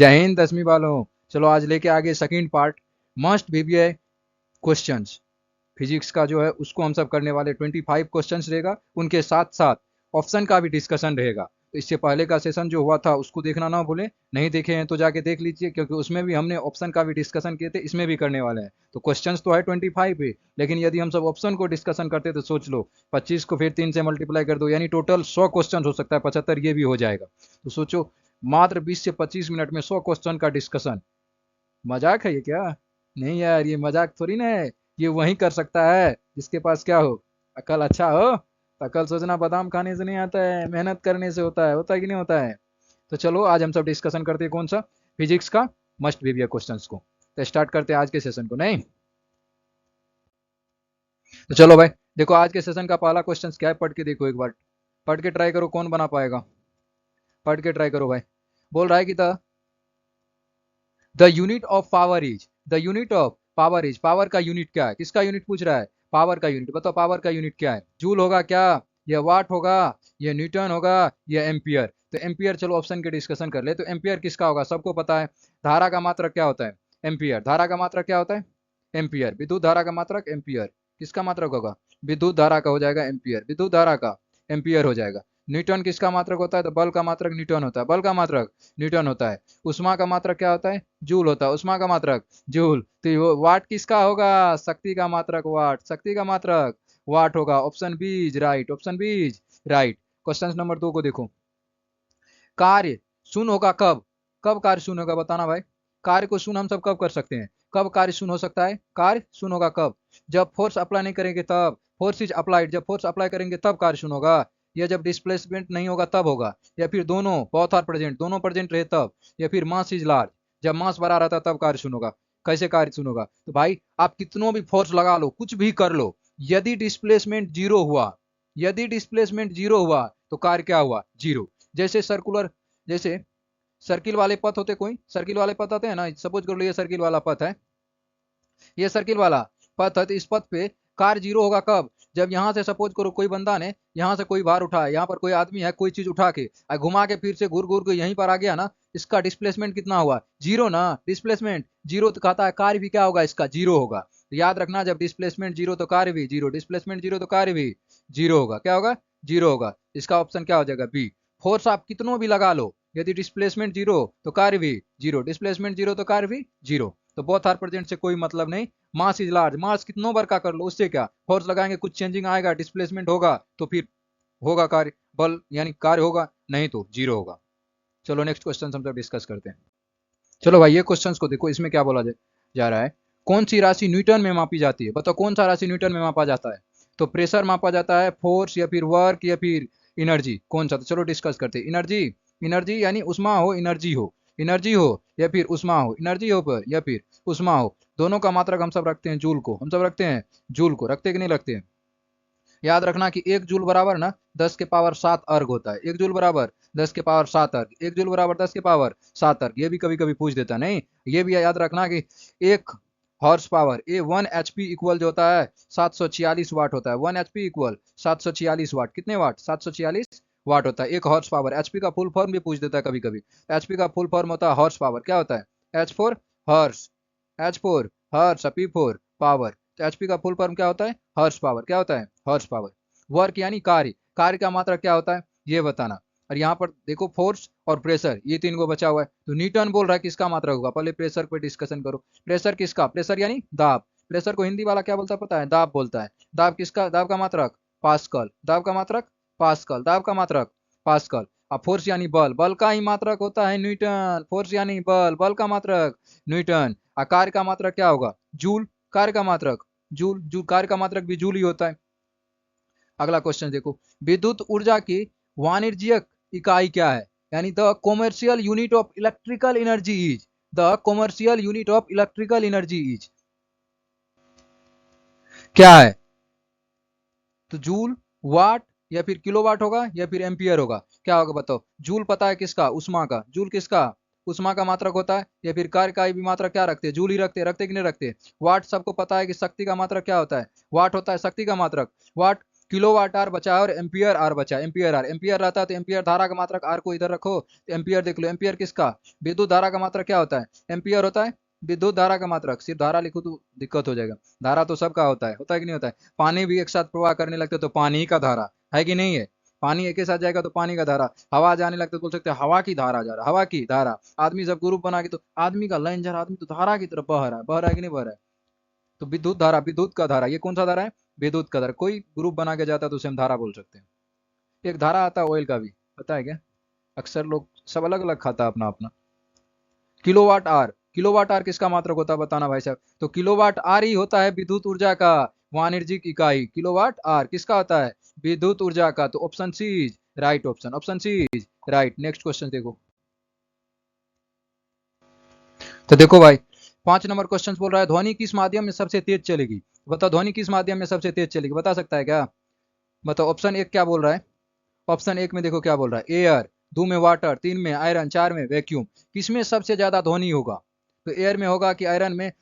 जय हिंद 10वीं वालों। चलो आज लेके आगे second part, must BBA questions. Physics का जो है उसको हम सब करने वाले 25 क्वेश्चंस रहेगा, उनके साथ साथ ऑप्शन का भी डिस्कशन रहेगा। तो इससे पहले का सेशन जो हुआ था उसको देखना ना भूलें, नहीं देखे हैं तो जाके देख लीजिए, क्योंकि उसमें भी हमने ऑप्शन का भी डिस्कशन किए थे, इसमें भी करने वाले हैं। तो क्वेश्चंस तो है 25 ही, लेकिन यदि हम सब ऑप्शन को डिस्कशन करते तो सोच लो 25 को फिर 3 से मल्टीप्लाई कर दो, यानी टोटल 100 क्वेश्चन हो सकता है, 75 ये भी हो जाएगा। तो सोचो मात्र 20 से 25 मिनट में 100 क्वेश्चन का डिस्कशन, मजाक है ये क्या? नहीं यार, ये मजाक थोड़ी ना है। ये वही कर सकता है जिसके पास क्या हो, अकल अच्छा हो। अकल सोचना बादाम खाने से नहीं आता है, मेहनत करने से होता है कि नहीं होता है? तो चलो आज हम सब डिस्कशन करते हैं कौन सा, फिजिक्स का मस्ट बीबीए क्वेश्चंस को। तो स्टार्ट करते हैं आज के सेशन को, नहीं? तो चलो भाई, देखो आज के सेशन का पहला क्वेश्चन क्या है, पढ़ के देखो एक बार, पढ़ के ट्राई करो, कौन बना पाएगा? पढ़ के ट्राई करो भाई। बोल रहा है कि the unit of power is, the unit of power is, power का यूनिट क्या है? किसका यूनिट पूछ रहा है? पावर का यूनिट। बताओ पावर का यूनिट क्या है? जूल होगा क्या, या वाट होगा, या न्यूटन होगा, या एम्पियर? तो एम्पियर, चलो ऑप्शन के डिस्कशन कर ले। तो एम्पियर किसका होगा? सबको पता है, धारा का मात्रक क्या होता है? एम्पियर। धारा का मात्रक क्या होता है? एम्पियर। विद्युत धारा का मात्रक एम्पियर। किसका मात्रक होगा? विद्युत धारा का हो जाएगा एम्पियर, विद्युत धारा का एम्पियर हो जाएगा। न्यूटन किसका मात्रक होता है? तो बल का मात्रक न्यूटन होता है, बल का मात्रक न्यूटन होता है। उष्मा का मात्रक क्या होता है? जूल होता है, उष्मा का मात्रक जूल। तो वाट किसका होगा? शक्ति का मात्रक वाट, शक्ति का मात्रक वाट होगा। Option B is right, option B is right. Question number 2 को देखो, कार्य शून्य होगा कब? कब कार्य शून्य होगा बताना भाई। कार्य को शून्य हम सब कब कर सकते हैं? कब कार्य शून्य हो सकता है? कार्य शून्य होगा कब? जब फोर्स अप्लाई नहीं करेंगे तब। फोर्स इज अप्लाइड, जब फोर्स अप्लाई करेंगे तब कार्य शून्य होगा। या जब डिस्प्लेसमेंट नहीं होगा तब होगा। या फिर दोनों, बोथ आर प्रेजेंट, दोनों प्रेजेंट रहे तब। या फिर मास इज लार्ज, जब मास बड़ा रहता है तब कार्य शून्य होगा। कैसे कार्य शून्य होगा? तो भाई आप कितनों भी फोर्स लगा लो, कुछ भी कर लो, यदि डिस्प्लेसमेंट जीरो हुआ, यदि डिस्प्लेसमेंट जीरो हुआ तो कार्य क्या हुआ? जीरो। जैसे सर्कुलर, जैसे सर्किल वाले पथ होते, कोई सर्किल वाले पथ आते हैं ना, सपोज कर लो ये सर्किल वाला पथ है, ये सर्किल वाला पथ है, तो इस पथ पे कार्य जीरो होगा कब? जब यहाँ से सपोज करो कोई बंदा ने यहाँ से कोई भार उठाया, यहाँ पर कोई आदमी है कोई चीज उठा के घुमा के फिर से घूर घूर के यहीं पर आ गया ना, इसका डिस्प्लेसमेंट कितना हुआ? जीरो ना। डिस्प्लेसमेंट जीरो तो कहता है कार्य भी क्या होगा? इसका जीरो होगा। तो याद रखना, जब डिस्प्लेसमेंट जीरो तो कार्य भी जीरो, डिस्प्लेसमेंट जीरो तो कार्य भी जीरो होगा। क्या होगा? जीरो होगा। इसका ऑप्शन क्या हो जाएगा? बी। फोर्स आप कितनों भी लगा लो, यदि डिस्प्लेसमेंट जीरो तो कार्य भी जीरो, डिस्प्लेसमेंट जीरो तो कार्य भी जीरो। तो बोथ आर प्रेजेंट से कोई मतलब नहीं। मास इज लार्ज, मास कितनों बार का कर लो, उससे क्या, फोर्स लगाएंगे कुछ चेंजिंग आएगा, डिस्प्लेसमेंट होगा तो फिर होगा कार्य, बल यानी कार्य होगा, नहीं तो जीरो होगा। चलो नेक्स्ट क्वेश्चन हम सब डिस्कस करते हैं। चलो भाई ये क्वेश्चंस को देखो, इसमें क्या बोला जा रहा है, कौन सी राशि न्यूटन में मापी जाती है? बताओ कौन सा राशि न्यूटन में मापा जाता है? तो प्रेशर मापा जाता है, फोर्स, या फिर वर्क, या फिर एनर्जी, कौन सा? तो चलो डिस्कस करते हैं। एनर्जी, एनर्जी यानी उष्मा हो, एनर्जी हो, एनर्जी हो या फिर उष्मा हो, एनर्जी हो पर या फिर उष्मा हो, दोनों का मात्रक हम सब रखते हैं जूल को, हम सब रखते हैं जूल को, रखते कि नहीं रखते हैं? याद रखना कि एक जूल बराबर ना 10 के पावर 7 अर्ग होता है। एक जूल बराबर 10 के पावर 7 अर्ग, एक जूल बराबर 10 के पावर 7 अर्ग। ये भी कभी कभी पूछ देता नहीं, ये भी याद रखना कि एक हॉर्स पावर ए 1 एचपी इक्वल जो होता है 746 वाट होता है। 1 एचपी इक्वल 746 वाट, कितने वाट? 746 वाट होता है एक हॉर्स पावर। एचपी का फुल फॉर्म भी पूछ देता है कभी कभी। एचपी का फुल फॉर्म होता है हॉर्स पावर। क्या होता है? H four horse, H four hertz, P four power. तो एचपी का फुल फॉर्म क्या होता है? Hertz power. क्या होता है? Hertz power. वर्क यानी कार्य, कार्य का मात्रा क्या होता है ये बताना। और यहाँ पर देखो फोर्स और प्रेशर, ये तीन को बचा हुआ है। तो न्यूटन बोल रहा है किसका मात्रा होगा? पहले प्रेशर पे डिस्कशन करो। प्रेशर किसका? प्रेशर यानी दाब। प्रेशर को हिंदी वाला क्या बोलता है पता है? दाब बोलता है। दाब किसका? दाब का मात्रक पास्कल, दाब का मात्रक पास्कल, दाब का मात्रक पास्कल। अब फोर्स यानी बल, बल का ही मात्रक होता है न्यूटन। फोर्स यानी बल, बल का मात्रक न्यूटन। कार्य का मात्रक क्या होगा? जूल। कार्य का मात्रक जूल, जूल कार्य का मात्रक भी जूल ही होता है। अगला क्वेश्चन देखो, विद्युत ऊर्जा की वाणिज्यिक इकाई क्या है? यानी the commercial unit of electrical energy is, the commercial unit of electrical energy is क्या है? तो जूल, वाट, या फिर किलोवाट होगा, या फिर एम्पियर होगा। क्या होगा बताओ? जूल पता है किसका? उष्मा का। जूल किसका? उष्मा का मात्रक होता है। या फिर कार्य का भी मात्रक क्या रखते हैं? जूल ही रखते हैं, रखते कि नहीं रखते? वाट सबको पता है कि शक्ति का मात्रक क्या होता है? वाट होता है शक्ति का मात्रक। वाट किलोवाट आर बचा और एम्पियर आर बचा। एम्पियर आर, एम्पियर रहता है तो एम्पियर धारा का मात्रक आर को इधर रखो तो एम्पियर देख लो। एम्पियर किसका? विद्युत धारा का मात्रक क्या होता है? एम्पियर होता है विद्युत धारा का मात्रक। सिर्फ धारा लिखो तो दिक्कत हो जाएगा। धारा तो सबका होता है कि नहीं होता है? पानी भी एक साथ प्रवाह करने लगते तो पानी का धारा है कि नहीं है? पानी एक ही साथ जाएगा तो पानी का धारा। हवा जाने लगता तो बोल सकते हैं हवा की धारा जा रहा, हवा की धारा। आदमी सब ग्रुप बना के तो आदमी का लाइन जा रहा, आदमी तो धारा की तरफ बह रहा है कि नहीं बह रहा है? तो विद्युत धारा, विद्युत का धारा, ये कौन सा धारा है? विद्युत का धारा। कोई ग्रुप बना के जाता है तो उसे हम धारा बोल सकते हैं। एक धारा आता है ऑयल का भी, पता है क्या? अक्सर लोग सब अलग अलग खाता है अपना अपना। किलोवाट आर, किलोवाट आर किसका मात्रक होता है बताना भाई साहब? तो किलोवाट आर ही होता है विद्युत ऊर्जा का वाणिज्यिक इकाई। किलोवाट आर किसका होता है? विद्युत ऊर्जा का। तो option C is right option, option C is right. Next question देखो। तो देखो भाई 5 नंबर क्वेश्चन बोल रहा है ध्वनि किस माध्यम में सबसे तेज चलेगी? बताओ ध्वनि किस माध्यम में सबसे तेज चलेगी, बता सकता है क्या? बताओ। ऑप्शन एक क्या बोल रहा है? ऑप्शन एक में देखो क्या बोल रहा है, एयर, 2 में वाटर, 3 में आयरन, 4 में वैक्यूम। किसमें सबसे ज्यादा ध्वनि होगा? तो एयर में होगा कि आयरन में?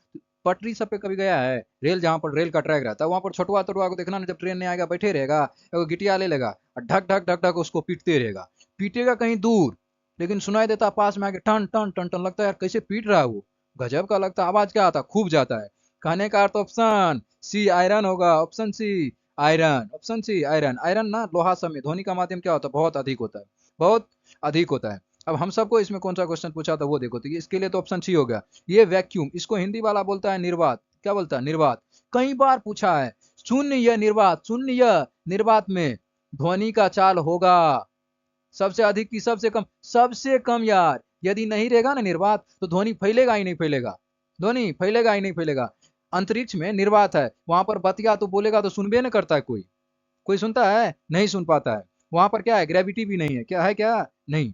पटरी सब पे कभी गया है? रेल, जहां पर रेल का ट्रैक रहता है वहां पर छोटवा तोटवा को देखना ना, जब ट्रेन नहीं आएगा बैठे रहेगा, एगो गिटिया ले लेगा और ढक ढक ढक ढक उसको पीटते रहेगा। पीटेगा कहीं दूर लेकिन सुनाई देता पास में आके टन टन टन टन। लगता है यार कैसे पीट रहा है वो, गजब का लगता है। आवाज क्या आता है? खूब जाता है। कहने का अर्थ ऑप्शन सी आयरन होगा। Option C iron, option C iron. Iron ना लोहा समय ध्वनि का माध्यम क्या होता है? बहुत अधिक होता है, बहुत अधिक होता है। अब हम सबको इसमें कौन सा क्वेश्चन पूछा था वो देखो, तो इसके लिए तो ऑप्शन सी हो गया। ये वैक्यूम, इसको हिंदी वाला बोलता है निर्वात। क्या बोलता है? निर्वात। कई बार पूछा है। शून्य या निर्वात, शून्य या निर्वात में ध्वनि का चाल होगा सबसे अधिक की सबसे कम? सबसे कम यार। यदि नहीं रहेगा ना निर्वात तो ध्वनि फैलेगा ही नहीं फैलेगा, ध्वनि फैलेगा ही नहीं फैलेगा। अंतरिक्ष में निर्वात है, वहां पर बतिया तो बोलेगा तो सुनबे न करता है कोई, कोई सुनता है? नहीं सुन पाता है। वहां पर क्या है? ग्रेविटी भी नहीं है। क्या है? क्या नहीं।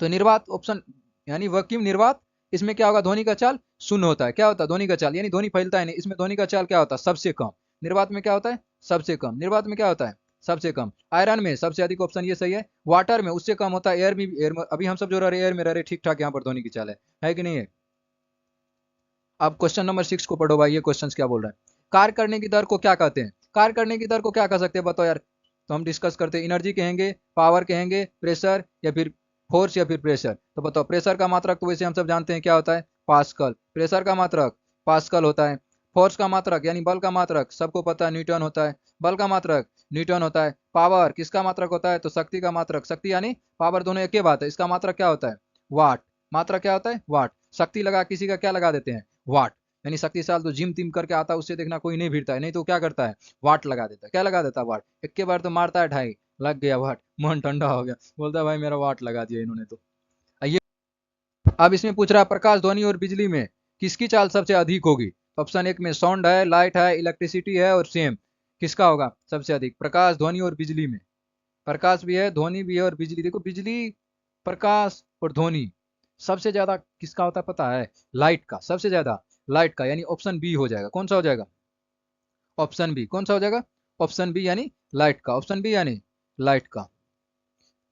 तो निर्वात ऑप्शन यानी वैक्यूम निर्वात, इसमें क्या होगा? ध्वनि का चाल शून्य होता है। क्या होता है? ध्वनि का चाल, यानी ध्वनि फैलता है नहीं। इसमें ध्वनि का चाल क्या होता है? सबसे कम। निर्वात में क्या होता है? सबसे कम। निर्वात में क्या होता है? सबसे कम। आयरन में सबसे अधिक, ऑप्शन ये सही है। वाटर में उससे कम होता है। एयर में, एयर में अभी हम सब जो रह रहे एयर में रह रहे, ठीक ठाक यहाँ पर ध्वनि की चाल है कि नहीं है? अब क्वेश्चन नंबर 6 को पढ़ो भाई, ये क्वेश्चन क्या बोल रहा है? कार्य करने की दर को क्या कहते हैं? कार्य करने की दर को क्या कह सकते हैं बताओ यार? तो हम डिस्कस करते हैं, एनर्जी कहेंगे, पावर कहेंगे, प्रेशर या फिर फोर्स या फिर प्रेशर। तो बताओ प्रेशर का मात्रक तो वैसे हम सब जानते हैं क्या होता है? पास्कल। प्रेशर का मात्रक पास्कल होता है। फोर्स का मात्रक यानी बल का मात्रक सबको पता है न्यूटन होता है। बल का मात्रक न्यूटन होता है। पावर किसका मात्रक होता है? तो शक्ति का मात्रक, शक्ति यानी पावर दोनों एक ही बात है। इसका मात्रक क्या होता है? वाट। मात्रक क्या होता है? वाट। शक्ति लगा किसी का क्या लगा देते हैं? वाट। यानी शक्तिशाल तो जिम तिम करके आता है, उससे देखना कोई नहीं भिड़ता है, नहीं तो क्या करता है? वाट लगा देता है। क्या लगा देता है? वाट। एक के बार तो मारता है ढाई, लग गया वाट, मन ठंडा हो गया, बोलता है भाई मेरा वाट लगा दिया इन्होंने तो। आइए अब इसमें पूछ रहा है प्रकाश, ध्वनि और बिजली में किसकी चाल सबसे अधिक होगी? ऑप्शन एक में साउंड है, लाइट है, इलेक्ट्रिसिटी है और सेम। किसका होगा सबसे अधिक? प्रकाश, ध्वनि और बिजली में। प्रकाश भी है, ध्वनि भी है और बिजली। देखो बिजली, प्रकाश और ध्वनि सबसे ज्यादा किसका होता है पता है? लाइट का, सबसे ज्यादा लाइट का। यानी ऑप्शन बी हो जाएगा। कौन सा हो जाएगा? Option B. कौन सा हो जाएगा? ऑप्शन बी यानी लाइट का। ऑप्शन बी यानी लाइट का।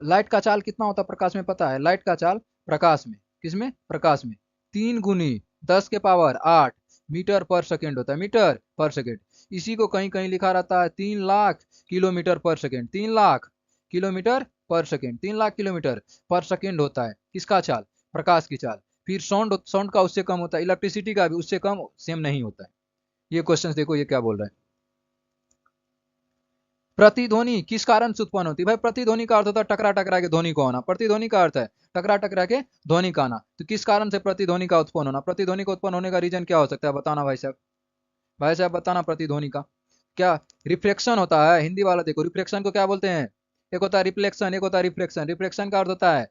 लाइट का चाल कितना होता है प्रकाश में पता है? लाइट का चाल प्रकाश में, किसमें? प्रकाश में 3 × 10⁸ मीटर पर सेकेंड होता है। मीटर पर सेकेंड। इसी को कहीं कहीं लिखा रहता है 3 लाख किलोमीटर पर सेकेंड। 3 लाख किलोमीटर पर सेकेंड, 3 लाख किलोमीटर पर सेकेंड होता है किसका चाल? प्रकाश की चाल। फिर साउंड, साउंड का उससे कम होता है। इलेक्ट्रिसिटी का भी उससे कम, सेम नहीं होता है। ये क्वेश्चन देखो ये क्या बोल रहा है। प्रतिध्वनि किस कारण से उत्पन्न होती है? भाई प्रतिध्वनि का अर्थ होता है टकरा टकरा के ध्वनि को आना। प्रतिध्वनि का अर्थ है टकरा टकरा के ध्वनि का आना। तो किस कारण से प्रतिध्वनि का उत्पन्न होना? प्रतिध्वनि का उत्पन्न होने का रीजन क्या हो सकता है बताना भाई साहब? भाई साहब बताना। प्रतिध्वनि का क्या? रिफ्लेक्शन होता है। हिंदी वाला देखो, रिफ्लेक्शन को क्या बोलते हैं? एक होता है रिफ्लेक्शन, एक होता है रिफ्लेक्शन। रिफ्लेक्शन का अर्थ होता है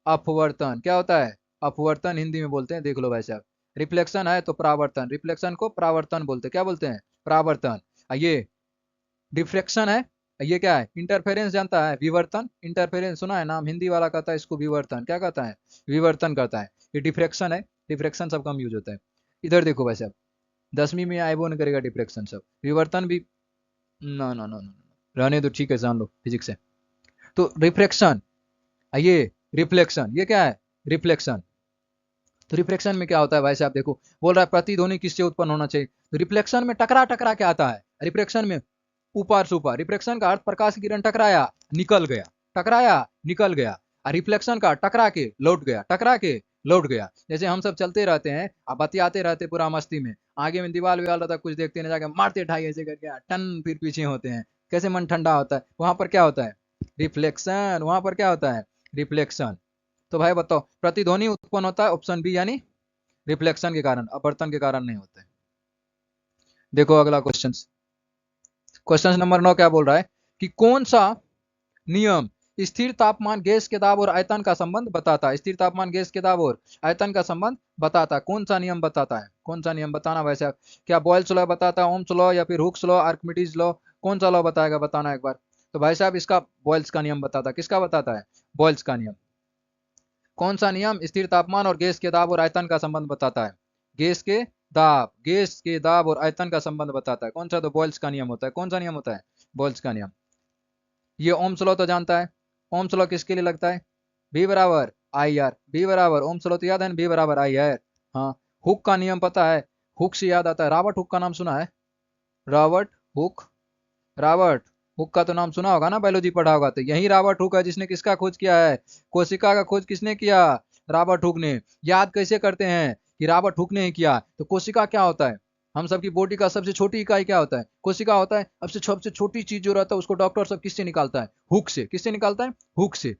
अपवर्तन। क्या होता है? अपवर्तन हिंदी में बोलते हैं, देख लो भाई साहब। रिफ्लेक्शन है तो परावर्तन, रिफ्लेक्शन को परावर्तन बोलते हैं। क्या बोलते हैं? परावर्तन। ये डिफ्रेक्शन है, ये क्या है? इंटरफेरेंस। जानता है? विवर्तन। इंटरफेरेंस सुना है नाम? हिंदी वाला कहता है इसको विवर्तन। क्या कहता है? विवर्तन करता है। ये डिफ्रेक्शन है। डिफ्रेक्शन सब कम यूज होता है। इधर देखो भाई साहब, 10वीं में आएबो नहीं करेगा डिफ्रेक्शन सब। विवर्तन भी ना ना ना ना, रहने दो, ठीक है जान लो फिजिक्स है। तो रिफ्लेक्शन, ये रिफ्लेक्शन, ये क्या है? रिफ्लेक्शन। तो रिफ्लेक्शन में क्या होता है भाई साहब? देखो बोल रहा है प्रतिध्वनि किससे उत्पन्न होना चाहिए? तो रिफ्लेक्शन में टकरा टकरा के आता है। रिफ्लेक्शन में ऊपर से ऊपर। रिफ्लेक्शन का अर्थ प्रकाश की किरण टकराया निकल गया, टकराया निकल गया। और रिफ्लेक्शन का टकरा के लौट गया, टकरा के लौट गया। जैसे हम सब चलते रहते हैं, अब बतियाते रहते पूरा मस्ती में, आगे में दीवार विवाल रहता है, कुछ देखते नहीं, जाके मारते ढाई ऐसे करके टन, फिर पीछे होते हैं। कैसे मन ठंडा होता है, वहां पर क्या होता है? रिफ्लेक्शन। वहां पर क्या होता है? रिफ्लेक्शन। तो भाई बताओ, प्रतिध्वनि उत्पन्न होता है ऑप्शन बी यानी रिफ्लेक्शन के कारण, अपवर्तन के कारण नहीं होता है। देखो अगला क्वेश्चन, क्वेश्चन नंबर 9 क्या बोल रहा है कि कौन सा नियम स्थिर तापमान गैस के दाब और आयतन का संबंध बताता है? स्थिर तापमान गैस के दाब और आयतन का संबंध बताता है, कौन सा नियम बताता है? कौन सा नियम बताना भाई साहब? क्या बॉयल्स लॉ बताता है, ओम्स लॉ, या फिर हुक्स लॉ, आर्किमिडीज लॉ? कौन सा लॉ बताएगा, बताना एक बार। तो भाई साहब इसका बॉयल्स का नियम बताता है। किसका बताता है? बॉयल्स का नियम। कौन सा नियम स्थिर तापमान और गैस के दाब और आयतन का संबंध बताता है? गैस के दाब, गैस के दाब और आयतन का संबंध बताता है कौन सा? तो बॉयल्स का नियम होता है। कौन सा नियम होता है? बॉयल्स का नियम। ये ओम्स लॉ तो जानता है। ओम्स लॉ किसके लिए लगता है? बी बराबर आई आर। बी बराबर ओम्स लॉ तो याद है ना, बी बराबर आई आर। हाँ। हुक का नियम पता है? हुक से याद आता है, रॉबर्ट हुक का नाम सुना है? Robert Hooke. रॉबर्ट हुक का तो नाम सुना होगा ना, बायोलॉजी पढ़ा होगा। तो यही रॉबर्ट हुक है जिसने किसका खोज किया है? कोशिका का खोज किसने किया? रॉबर्ट हुक ने। याद कैसे करते हैं कि रॉबर्ट हुक ने ही किया? तो कोशिका क्या होता है? हम सबकी बॉडी का सबसे छोटी इकाई क्या होता है? कोशिका होता है। अब से सबसे छोटी चीज जो रहता है उसको डॉक्टर सब किससे निकालता है? हुक से। किससे निकालता है? हुक से।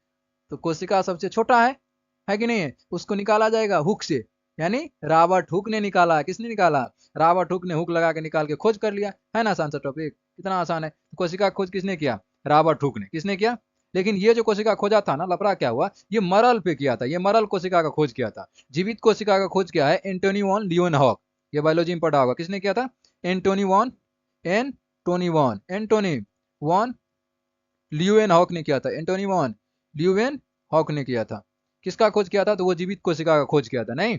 तो कोशिका सबसे छोटा है कि नहीं है? उसको निकाला जाएगा हुक से, यानी रॉबर्ट हुक ने निकाला। किसने निकाला? रॉबर्ट हुक ने हुक लगा के निकाल के खोज कर लिया। है ना आसान सा टॉपिक, कितना आसान है। तो कोशिका खोज किसने किया? रॉबर्ट हुक ने। किसने किया? लेकिन ये जो कोशिका खोजा था ना, लफड़ा क्या हुआ, ये मरल पे किया था। ये मरल कोशिका का खोज किया था। जीवित कोशिका का खोज किया है एंटोनी वॉन लियोनहॉक। ये बायोलॉजी में पढ़ा होगा। किसने किया था? Antonie van, Antonie van Leeuwenhoek ने किया था। एंटोनी वॉन लियूएन हॉक ने किया था। किसका खोज किया था? तो वो जीवित कोशिका का खोज किया था। नहीं,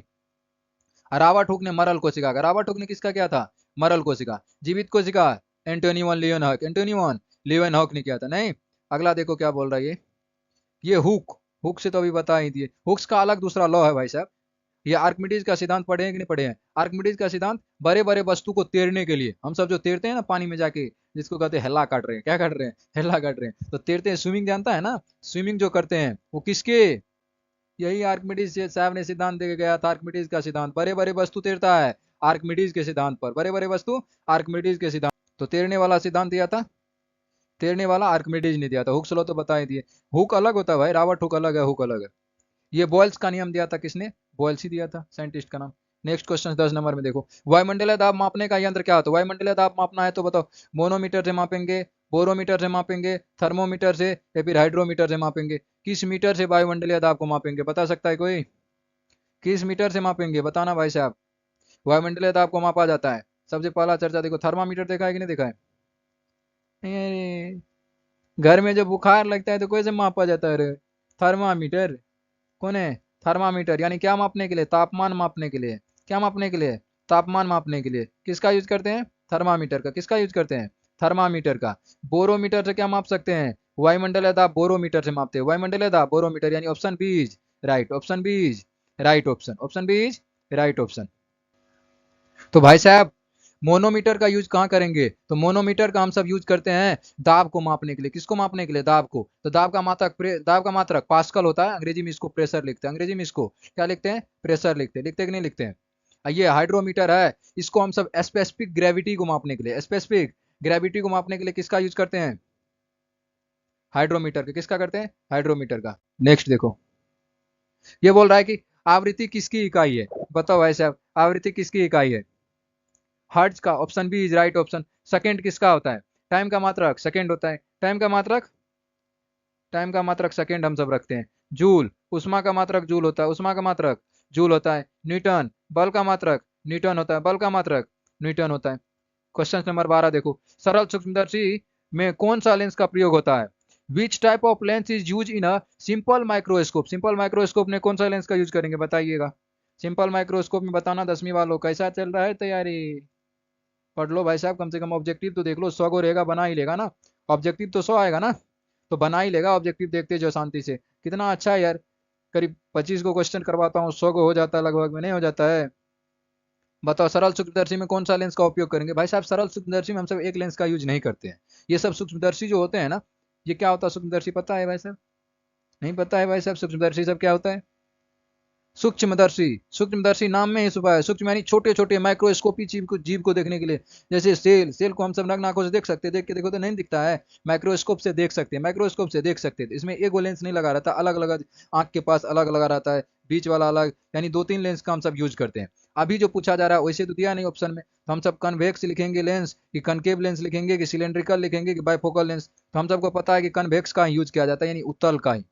रॉबर्ट हुक ने मरल कोशिका का। रॉबर्ट हुक ने किसका किया था? मरल कोशिका। जीवित कोशिका Antonie van Leeuwenhoek. Antonie van Leeuwenhoek ने किया था। नहीं। अगला देखो क्या बोल रहा है ये हुक। हुक से तो अभी बता ही दिए। हुक्स का अलग दूसरा लॉ है भाई साहब। ये आर्किमिडीज का सिद्धांत पढ़े हैं कि नहीं पढ़े हैं? आर्किमिडीज का सिद्धांत बड़े बड़े वस्तु को तैरने के लिए, हम सब जो तैरते हैं ना पानी में जाके, जिसको कहते हैं हेला काट रहे हैं, क्या काट रहे हैं? हेला काट रहे हैं। तो तैरते हैं, स्विमिंग जानता है ना? स्विमिंग जो करते हैं वो किसके? यही आर्किमिडीज साहब ने सिद्धांत दे के गया था। आर्किमिडीज का सिद्धांत, बड़े बड़े वस्तु तैरता है आर्किमिडीज के सिद्धांत पर। बड़े बड़े वस्तु आर्किमिडीज के सिद्धांत। तो तैरने वाला सिद्धांत दिया था, तैरने वाला आर्किमिडीज ने दिया था। हुक स्लो तो बता ही दिए। हुक अलग होता है भाई, रॉबर्ट हुक अलग है, हुक अलग है। ये बॉयल्स का नियम दिया था किसने? बॉयल्स ही दिया था, साइंटिस्ट का नाम। नेक्स्ट क्वेश्चन 10 नंबर में देखो, वायुमंडलीय दाब मापने का यंत्र क्या होता है? वायुमंडलीय दाब मापना है तो बताओ, मोनोमीटर से मापेंगे, बोरोमीटर से मापेंगे, थर्मोमीटर से, या फिर हाइड्रोमीटर से मापेंगे? किस मीटर से वायुमंडलीय दाब को मापेंगे, बता सकता है कोई? किस मीटर से मापेंगे, बताना भाई साहब। वायुमंडलीय दाब को मापा जाता है, सबसे पहला चर्चा देखो, थर्मामीटर देखा है कि नहीं देखा है? घर में जब बुखार लगता है तो कैसे मापा जाता है रे? थर्मामीटर। कौन है? थर्मामीटर। यानी क्या मापने के लिए? तापमान मापने के लिए। क्या मापने के लिए? तापमान मापने के लिए। किसका यूज करते हैं? थर्मामीटर का। किसका यूज करते हैं? थर्मामीटर का। बोरोमीटर से क्या माप सकते हैं? वायुमंडलीय दाब बोरोमीटर से मापते हैं। वायुमंडलीय दाब बोरोमीटर, यानी option B is right. Option B is right option. Option B is right option. तो भाई साहब मोनोमीटर का यूज कहाँ करेंगे? तो मोनोमीटर का हम सब यूज करते हैं दाब को मापने के लिए। किसको मापने के लिए? दाब को। तो दाब का मात्रक पास्कल होता है। अंग्रेजी में इसको प्रेशर लिखते हैं। अंग्रेजी में इसको क्या लिखते हैं? प्रेशर लिखते हैं। लिखते कि नहीं लिखते हैं? ये हाइड्रोमीटर है, इसको हम सब स्पेसिफिक ग्रेविटी को मापने के लिए, स्पेसिफिक ग्रेविटी को मापने के लिए किसका यूज करते हैं? हाइड्रोमीटर का। किसका करते हैं? हाइड्रोमीटर का। नेक्स्ट देखो, ये बोल रहा है कि आवृत्ति किसकी इकाई है? बताओ भाई साहब, आवृत्ति किसकी इकाई है? हर्ट्ज का। Option B is right option. Second किसका होता है? टाइम का मात्रक सेकंड होता है। टाइम का मात्रक, टाइम का मात्रक सेकंड हम सब रखते हैं। जूल, उष्मा का मात्रक जूल होता है। उष्मा का मात्रक जूल होता है। न्यूटन, बल का मात्रक न्यूटन होता है। बल का मात्रक न्यूटन होता है। क्वेश्चन नंबर 12 देखो, सरल सूक्ष्मदर्शी में कौन सा लेंस का प्रयोग होता है? Which type of lens is use in a simple microscope? Simple microscope में कौन सा लेंस का यूज करेंगे, बताइएगा। सिंपल माइक्रोस्कोप में बताना। 10वीं वालों कैसा चल रहा है तैयारी? पढ़ लो भाई साहब, कम से कम ऑब्जेक्टिव तो देख लो। 100 को रहेगा, बना ही लेगा ना। ऑब्जेक्टिव तो 100 आएगा ना, तो बना ही लेगा। ऑब्जेक्टिव देखते जो शांति से, कितना अच्छा है यार। करीब 25 को क्वेश्चन करवाता हूँ, 100 को हो जाता है लगभग में, नहीं हो जाता है? बताओ सरल सूक्ष्मदर्शी में कौन सा लेंस का उपयोग करेंगे? भाई साहब सरल सूक्ष्मदर्शी में हम सब एक लेंस का यूज नहीं करते हैं। ये सब सूक्ष्मदर्शी जो होते हैं ना, ये क्या होता है सूक्ष्मदर्शी पता है भाई साहब? नहीं पता है भाई साहब सूक्ष्मदर्शी सब क्या होता है? सूक्ष्मदर्शी, सूक्ष्मदर्शी नाम में ही छुपा है। सूक्ष्म यानी छोटे छोटे माइक्रोस्कोपी जीव को देखने के लिए। जैसे सेल, सेल को हम सब नग्न आंखों से देख सकते हैं, देख के देखो तो नहीं दिखता है, माइक्रोस्कोप से देख सकते हैं, माइक्रोस्कोप से देख सकते हैं। इसमें एगो लेंस नहीं लगा रहता, अलग अलग आंख के पास अलग लगा रहता है, बीच वाला अलग, यानी दो तीन लेंस का हम सब यूज करते हैं। अभी जो पूछा जा रहा है वैसे तो दिया नहीं ऑप्शन में, तो हम सब कन्वेक्स लिखेंगे लेंस कि कनकेव लेंस लिखेंगे कि सिलेंड्रिकल लिखेंगे कि बाइफोकल लेंस। तो हम सबको पता है कि कन्वेक्स का यूज किया जाता है, यानी उत्तल का ही,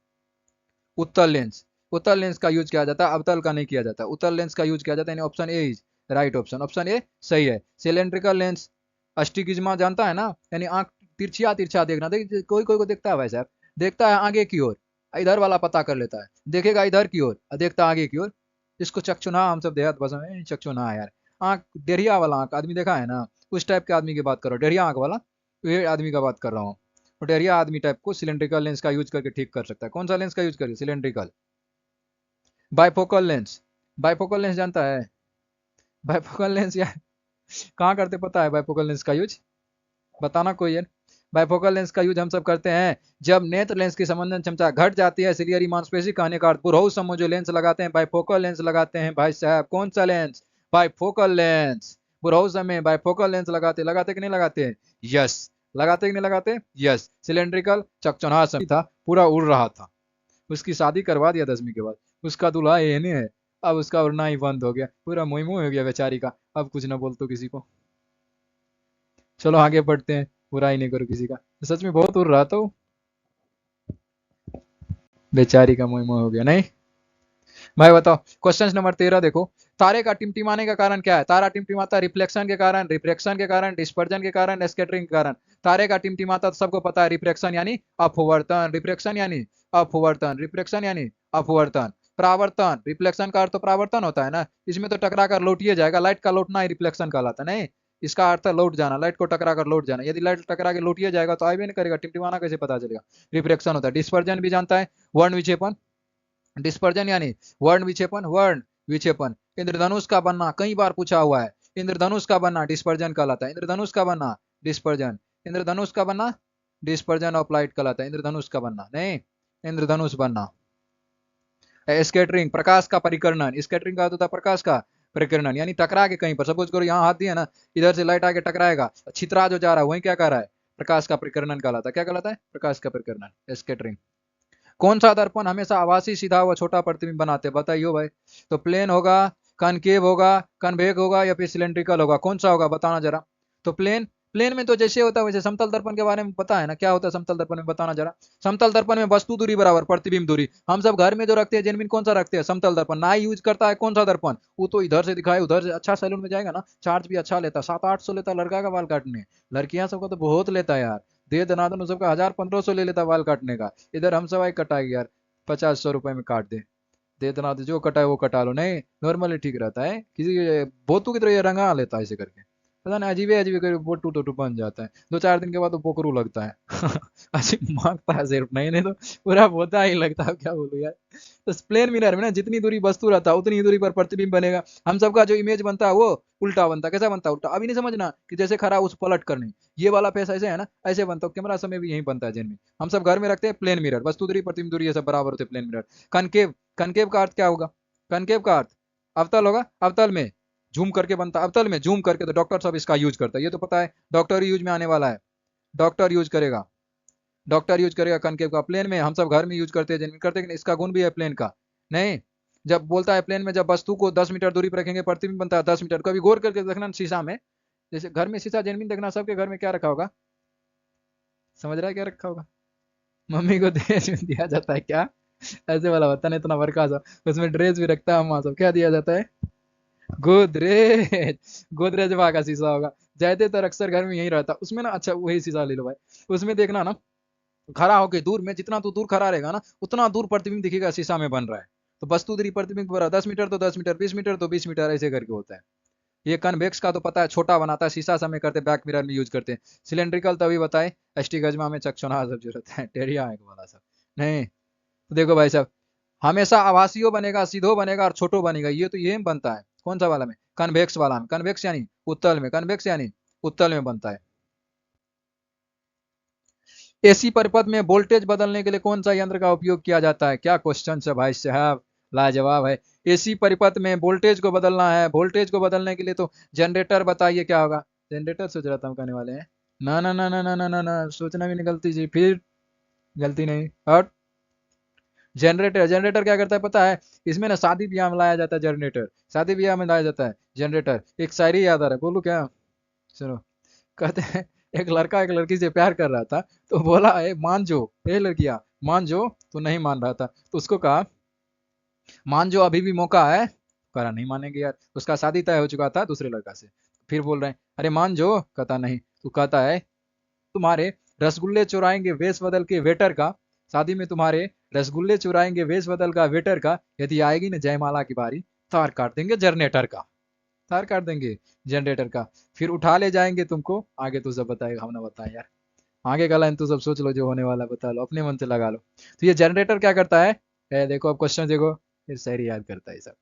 उत्तल लेंस। उत्तल लेंस का यूज किया जाता है, अवतल का नहीं किया जाता। उत्तल लेंस का यूज किया जाता है, यानी option A is right option, option A सही है। सिलेंड्रिकल लेंस, अस्टिगिज्मा जानता है ना, यानी आंख तिरछिया तिरछा देखना। देख कोई कोई को देखता है भाई साहब, देखता है आगे की ओर, इधर वाला पता कर लेता है, देखेगा इधर की ओर, देखता आगे की ओर। इसको चक्षुना हम सब देहात भाषा में चक्षुना है यार। आंख डेरिया वाला आंख आदमी देखा है ना, उस टाइप के आदमी की बात करो, डेरिया आंख वाला, ये आदमी का बात कर रहा हूँ। तो डेरिया आदमी टाइप को सिलेंड्रिकल लेंस का यूज करके ठीक कर सकता है। कौन सा लेंस का यूज करके? Cylindrical. Bifocal lens, bifocal lens जानता है? बाइफोकल लेंस यार कहाँ करते पता है बाइफोकल लेंस का यूज? बताना कोई है। बाइफोकल लेंस का यूज हम सब करते हैं जब नेत्र लेंस की संबंधन क्षमता घट जाती है, सिलियरी मांसपेशी कहने का अर्थ बुरहु समूह जो लेंस लगाते हैं बाइफोकल लेंस लगाते हैं भाई साहब। कौन सा लेंस? Bifocal lens. बुरहु समय बाइफोकल लेंस लगाते, लगाते कि नहीं लगाते? यस। लगाते कि नहीं लगाते? यस। सिलेंड्रिकल चकचौन्हा समय था, पूरा उड़ रहा था, उसकी शादी करवा दिया 10वीं के बाद, उसका दूल्हा ये नहीं है। अब उसका उड़ना ही बंद हो गया, पूरा मोह मोह हो गया बेचारी का। अब कुछ ना बोल तो किसी को। चलो आगे बढ़ते हैं, बुरा ही नहीं करो किसी का। सच में बहुत उड़ रहा था वो, बेचारी का मोह मोह हो गया नहीं। भाई बताओ क्वेश्चन नंबर 13 देखो। तारे का टिमटिमाने का कारण क्या है? तारा टिमटिमाता रिफ्लेक्शन के कारण, रिफ्रैक्शन के कारण, डिस्पर्जन के कारण, स्कैटरिंग के कारण। तारे का टिमटिमाता तो सबको पता है, रिफ्रैक्शन यानी अपवर्तन, रिफ्रैक्शन यानी अपवर्तन, रिफ्रैक्शन यानी अपवर्तन। परावर्तन, रिफ्लेक्शन का अर्थ तो परावर्तन होता है ना, इसमें तो टकरा कर लौट ही जाएगा, लाइट का लौटना ही रिफ्लेक्शन कहलाता है नहीं। इसका अर्थ है लौट जाना, लाइट को टकरा कर लौट जाना। यदि लाइट टकरा के लौटिया जाएगा तो आइए नहीं करेगा, टिमटिमाना कैसे पता चलेगा? रिफ्रैक्शन होता है। डिस्पर्जन भी जानता है, वर्ण विक्षेपण। डिस्पर्जन यानी वर्ण विक्षेपण, वर्ण विक्षेपण। इंद्रधनुष का बनना कई बार पूछा हुआ है, इंद्रधनुष का बनना डिस्पर्जन कहलाता है, इंद्रधनुष का बनना डिस्पर्जन, इंद्रधनुष का बनना डिस्पर्जन ऑफ लाइट कहलाता है, इंद्रधनुष का बनना नहीं, इंद्रधनुष बनना। स्कैटरिंग प्रकाश का परिकर्णन, स्कैटरिंग का होता है प्रकाश का परिकर्णन, यानी टकरा के कहीं पर, सपोज करो यहाँ हाथ दिया ना, इधर से लाइट आके टकराएगा, छितरा जो जा रहा है वही क्या कर रहा है? प्रकाश का परिकर्णन कहलाता है। क्या कहलाता है? प्रकाश का परिकर्णन, स्कैटरिंग। कौन सा दर्पण हमेशा आभासी सीधा व छोटा प्रतिबिंब बनाते हैं? बताइए भाई। तो प्लेन होगा, कनकेव होगा, कन्वेक होगा या फिर सिलेंड्रिकल होगा? कौन सा होगा बताना जरा। तो प्लेन, प्लेन में तो जैसे होता है वैसे। समतल दर्पण के बारे में पता है ना, क्या होता है समतल दर्पण में? बताना जरा। समतल दर्पण में वस्तु दूरी बराबर प्रतिबिंब दूरी। हम सब घर में जो रखते हैं जेनविन कौन सा रखते हैं? समतल दर्पण। ना यूज करता है कौन सा दर्पण? वो तो इधर से दिखाए उधर से। अच्छा सैलून में जाएगा ना, चार्ज भी अच्छा लेता है, 700-800 लेता लड़का का बाल काटने। लड़कियां सबका तो बहुत लेता है यार, दे दनादन सबका 1000-1500 ले लेता बाल काटने का। इधर हम सब आई कटाएगी यार, 50-100 रुपए में काट दे, दे देना, तो जो कटा है वो कटा लो। नहीं नॉर्मली ठीक रहता है, किसी बोतू की तरह ये रंगा लेता है ऐसे करके, पता नहीं अजीबे अजीबे करके बोटू टोटू बन जाता है। 2-4 दिन के बाद वो पोकरू लगता है अजीब मांगता है सिर्फ, नहीं नहीं तो पूरा बोता ही लगता है, क्या बोलूं यार। तो प्लेन मिरर में ना जितनी दूरी वस्तु रहता है उतनी ही दूरी पर प्रतिबिंब बनेगा। हम सबका जो इमेज बनता है वो उल्टा बनता है। कैसा बनता है? उल्टा। अभी नहीं समझना कि जैसे खड़ा उस पलट कर नहीं, ये वाला फेस ऐसे है ना, ऐसे बनता है। कैमरा समय भी यही बनता है जिनमें हम सब घर में रखते हैं प्लेन मिरर, वस्तु दूरी प्रतिबिंब दूरी ये सब बराबर होते हैं प्लेन मिरर। कनकेव, कनकेव का अर्थ क्या होगा? कनकेव का अर्थ अवतल होगा, अवतल में झूम करके बनता है, अवतल में झूम करके, तो डॉक्टर सब इसका यूज करता है, ये तो पता है, डॉक्टर यूज में आने वाला है, डॉक्टर यूज करेगा, डॉक्टर यूज करेगा कनकेव का। प्लेन में हम सब घर में यूज करते हैं, जिनमें करते हैं, इसका गुण भी है प्लेन का। नहीं, जब बोलता है प्लेन में जब वस्तु को 10 मीटर दूरी पर रखेंगे प्रतिबिंब बनता है 10 मीटर। कभी गौर करके देखना शीशा में, जैसे घर में शीशा जेनविन देखना, सबके घर में क्या रखा होगा? समझ रहा है क्या रखा होगा? मम्मी को दहेज में दिया जाता है क्या? ऐसे वाला होता नहीं, इतना बड़का सा, उसमें ड्रेस भी रखता है अम्मा सब। क्या दिया जाता है? गोदरेज, गोदरेज का शीशा होगा, ज्यादातर अक्सर घर में यही रहता उसमें ना। अच्छा वही शीशा ले लो भाई, उसमें देखना ना, खड़ा होके दूर में, जितना तू दूर खड़ा रहेगा ना उतना दूर प्रतिबिंब दिखेगा शीशा में बन रहा है। तो वस्तु दूरी प्रतिबिंब बना 10 मीटर तो 10 मीटर, 20 मीटर तो 20 मीटर, ऐसे करके होता है। ये कन्वेक्स का तो पता है, छोटा बनाता है, शीशा समय करते बैक मिरर में यूज करते हैं। सिलेंड्रिकल तो अभी बताए, एस्टिगजमा में चकचौना सब जो रहता है, टेढ़िया आंख वाला सब। नहीं तो देखो भाई साहब, हमेशा आभासीय बनेगा, सीधो बनेगा और छोटो बनेगा, ये तो ये बनता है। कौन सा वाला में? कन्वेक्स वाला में, कन्वेक्स यानी उत्तल में, कन्वेक्स यानी उत्तल में बनता है। एसी परिपथ में वोल्टेज बदलने के लिए कौन सा यंत्र का उपयोग किया जाता है? क्या क्वेश्चन है भाई साहब, लाजवाब है। एसी परिपथ में वोल्टेज को बदलना है, वोल्टेज को बदलने के लिए तो जनरेटर, बताइए क्या होगा? जनरेटर सोच रहा था हम कहने वाले हैं। ना ना ना ना ना ना ना ना, सोचना भी नहीं गलती जी, फिर गलती नहीं। और जनरेटर, जनरेटर क्या करता है पता है? इसमें ना शादी ब्याह में लाया जाता है जनरेटर, शादी ब्याह में लाया जाता है जनरेटर। एक शायरी याद आ रहा है, बोलूं क्या? सुनो। कहते हैं एक लड़का एक लड़की से प्यार कर रहा था, तो बोला है मान जो, ए लड़कियां मान जो। तो नहीं मान रहा था, तो उसको कहा मान जो अभी भी मौका है। करा नहीं मानेंगे यार, उसका शादी तय हो चुका था दूसरे लड़का से। फिर बोल रहे हैं अरे मान जो, कहता नहीं। तो कहता है तुम्हारे रसगुल्ले चुराएंगे वेश बदल के वेटर का, शादी में तुम्हारे रसगुल्ले चुराएंगे वेश बदल का वेटर का, यदि आएगी ना जयमाला की बारी, तार काट देंगे जनरेटर का, तार काट देंगे जनरेटर का। फिर उठा ले जाएंगे तुमको, आगे तू सब बताएगा, हम ना बताएं यार। आगे का लाइन तू सब सोच लो, जो होने वाला बता लो, अपने मन से लगा लो। तो ये जनरेटर क्या करता है? देखो अब क्वेश्चन देखो, फिर शायरी याद करता है सब।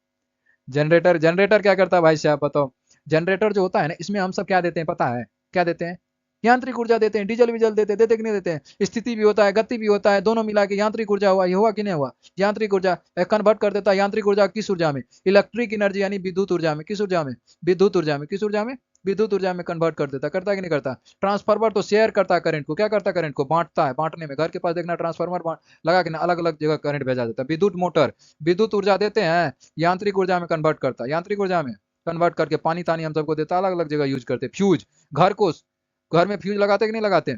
जनरेटर, जनरेटर क्या करता है भाई साहब बताओ? जनरेटर जो होता है ना, इसमें हम सब क्या देते हैं पता है? क्या देते हैं? यांत्रिक ऊर्जा देते हैं, डीजल विजल देते हैं, देते कि नहीं देते हैं? स्थिति भी होता है, गति भी होता है, दोनों मिला के यांत्रिक ऊर्जा हुआ। ये हुआ कि नहीं हुआ? यांत्रिक ऊर्जा कन्वर्ट कर देता है यांत्रिक ऊर्जा किस ऊर्जा में? इलेक्ट्रिक एनर्जी यानी विद्युत ऊर्जा में। किस ऊर्जा में? विद्युत ऊर्जा में। किस ऊर्जा में? विद्युत ऊर्जा में कन्वर्ट कर देता। करता है कि नहीं करता? ट्रांसफार्मर तो शेयर करता है करंट को, क्या करता है? करंट को बांटता है, बांटने में। घर के पास देखना ट्रांसफार्मर लगा के ना, अलग अलग जगह करंट भेजा जाता है। विद्युत मोटर, विद्युत ऊर्जा देते हैं, यांत्रिक ऊर्जा में कन्वर्ट करता है, यांत्रिक ऊर्जा में कन्वर्ट करके पानी तानी हम सबको देता है, अलग अलग जगह यूज करते हैं। फ्यूज, घर को, घर में फ्यूज लगाते कि नहीं लगाते?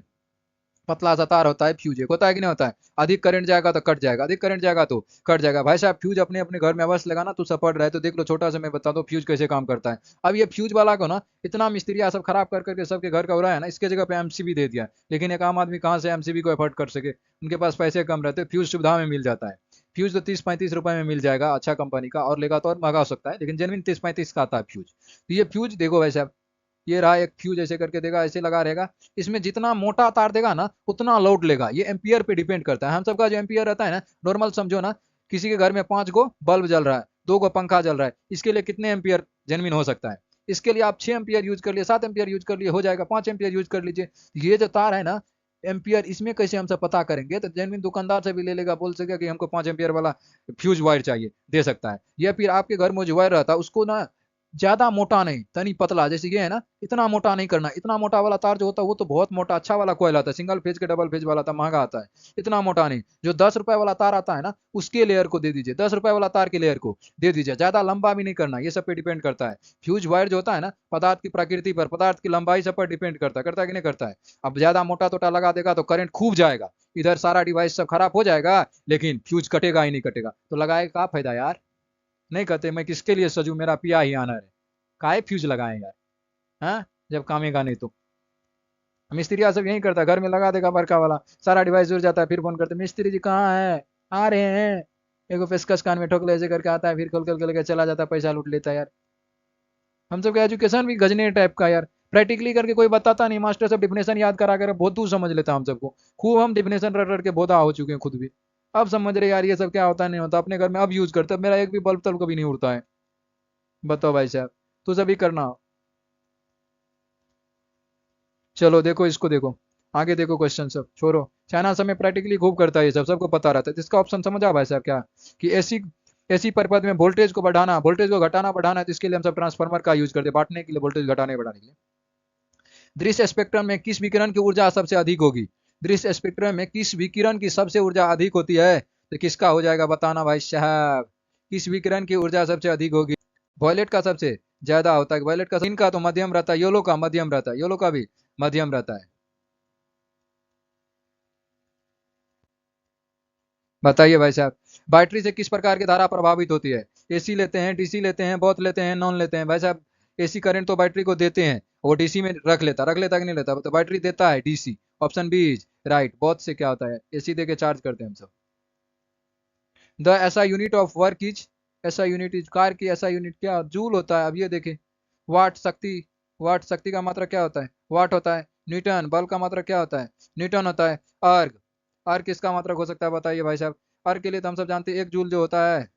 पतला सा तार होता है, फ्यूज एक होता है कि नहीं होता है? अधिक करंट जाएगा तो कट जाएगा, अधिक करंट जाएगा तो कट जाएगा। भाई साहब फ्यूज अपने अपने घर में अवश्य लगाना, तू सब पढ़ रहा है तो देख लो, छोटा सा मैं बता दो फ्यूज कैसे काम करता है। अब ये फ्यूज वाला को ना इतना मिस्त्रिया सब खराब कर करके सबके घर का हो रहा है ना, इसके जगह पे एमसीबी दे दिया। लेकिन एक आम आदमी कहाँ से एमसीबी को एफर्ट कर सके? उनके पास पैसे कम रहते, फ्यूज सुविधा में मिल जाता है। फ्यूज तो 30-35 रुपए में मिल जाएगा, अच्छा कंपनी का, और लेगा तो और महंगा हो सकता है, लेकिन जेनविन 30-35 का आता है फ्यूज। तो ये फ्यूज देखो भाई साहब, ये रहा एक फ्यूज, ऐसे करके देगा, ऐसे लगा रहेगा। इसमें जितना मोटा तार देगा ना उतना लोड लेगा। ये एम्पियर पे डिपेंड करता है। हम सबका जो एम्पियर रहता है ना, नॉर्मल समझो ना, किसी के घर में 5 गो बल्ब जल रहा है, 2 गो पंखा जल रहा है, इसके लिए कितने एम्पियर जेनविन हो सकता है? इसके लिए आप 6 एम्पियर यूज कर लिए, 7 एम्पियर यूज कर लिए, हो जाएगा। 5 एम्पियर यूज कर लीजिए। ये जो तार है ना एम्पियर, इसमें कैसे हम सब पता करेंगे? तो जेनविन दुकानदार से भी ले लेगा, बोल सकेगा कि हमको 5 एम्पियर वाला फ्यूज वायर चाहिए, दे सकता है। या फिर आपके घर में जो वायर रहता है उसको ना ज्यादा मोटा नहीं, तनी पतला, जैसे ये है ना, इतना मोटा नहीं करना। इतना मोटा वाला तार जो होता है वो तो बहुत मोटा अच्छा वाला कोयल आता है, सिंगल फेज के डबल फेज वाला था, महंगा आता है। इतना मोटा नहीं। जो 10 रुपए वाला तार आता है ना, उसके लेयर को दे दीजिए, 10 रुपए वाला तार के लेयर को दे दीजिए। ज्यादा लंबा भी नहीं करना, ये सब पे डिपेंड करता है। फ्यूज वायर जो होता है ना, पदार्थ की प्रकृति पर, पदार्थ की लंबाई सब पर डिपेंड करता है कि नहीं करता है? अब ज्यादा मोटा तोटा लगा देगा तो करंट खूब जाएगा, इधर सारा डिवाइस सब खराब हो जाएगा, लेकिन फ्यूज कटेगा ही नहीं कटेगा। तो लगाए का फायदा यार? नहीं कहते मैं किसके लिए सजू, मेरा पिया ही आना है। काहे फ्यूज लगाए यार? हाँ, जब कामेगा नहीं तो। मिस्त्री सब यही करता है, घर में लगा देगा बड़का वाला, सारा डिवाइस जुड़ जाता है, फिर फोन करते मिस्त्री जी कहाँ है, आ रहे हैं। एगो पेशकश कान में ठोक ले, ऐसे करके आता है, फिर खोल खोल के लेके चला जाता है, पैसा लूट लेता है यार। हम सब का एजुकेशन भी गजने टाइप का यार, प्रैक्टिकली करके कोई बताता नहीं। मास्टर सब डिफिनेशन याद करा कर बहुत दूर समझ लेता हम सबको। खूब हम डिफिनेशन रट रट के बोधा हो चुके हैं खुद भी। अब समझ रहे यार ये सब क्या होता है नहीं होता, अपने घर में अब यूज करते हैं। मेरा एक भी बल्ब तल्ब कभी नहीं उड़ता है। बताओ भाई साहब, तू सभी करना। चलो देखो इसको, देखो आगे देखो, क्वेश्चन सब छोड़ो। चाइना समय प्रैक्टिकली खूब करता है ये सब, सबको पता रहता है। इसका ऑप्शन समझा भाई साहब क्या? कि एसी, एसी परिपथ में वोल्टेज को बढ़ाना, वोल्टेज को घटाना बढ़ाना है, तो इसके लिए हम सब ट्रांसफार्मर का यूज करते हैं, बांटने के लिए, वोल्टेज घटाने बढ़ाने के लिए। दृश्य स्पेक्ट्रम में किस विकिरण की ऊर्जा सबसे अधिक होगी? दृश्य स्पेक्ट्रम में किस विकिरण की सबसे ऊर्जा अधिक होती है? तो किसका हो जाएगा बताना भाई साहब? किस विकिरण की ऊर्जा सबसे अधिक होगी? वॉयलेट का सबसे ज्यादा होता है। वॉयलेट का, इनका तो मध्यम रहता है, योलो का मध्यम रहता है, योलो का भी मध्यम रहता है। बताइए भाई साहब, बैटरी से किस प्रकार की धारा प्रभावित होती है? एसी लेते हैं, डीसी लेते हैं, बोथ लेते हैं, नॉन लेते हैं? भाई साहब एसी करंट तो बैटरी को देते हैं, वो डीसी में रख लेता कि नहीं लेता? तो बैटरी देता है DC, option B is right. Both से क्या होता है? एसी दे के चार्ज करते हैं हम सब। द ऐसा यूनिट ऑफ वर्क इज, ऐसा यूनिट इज, कार की ऐसा यूनिट क्या जूल होता है? अब ये देखें, वाट शक्ति, वाट शक्ति का मात्रा क्या होता है? वाट होता है। न्यूटन, बल का मात्रा क्या होता है? न्यूटन होता है। अर्ग, अर्ग किसका मात्रक हो सकता है बताइए भाई साहब? अर्ग के लिए तो हम सब जानते हैं 1 जूल जो होता है,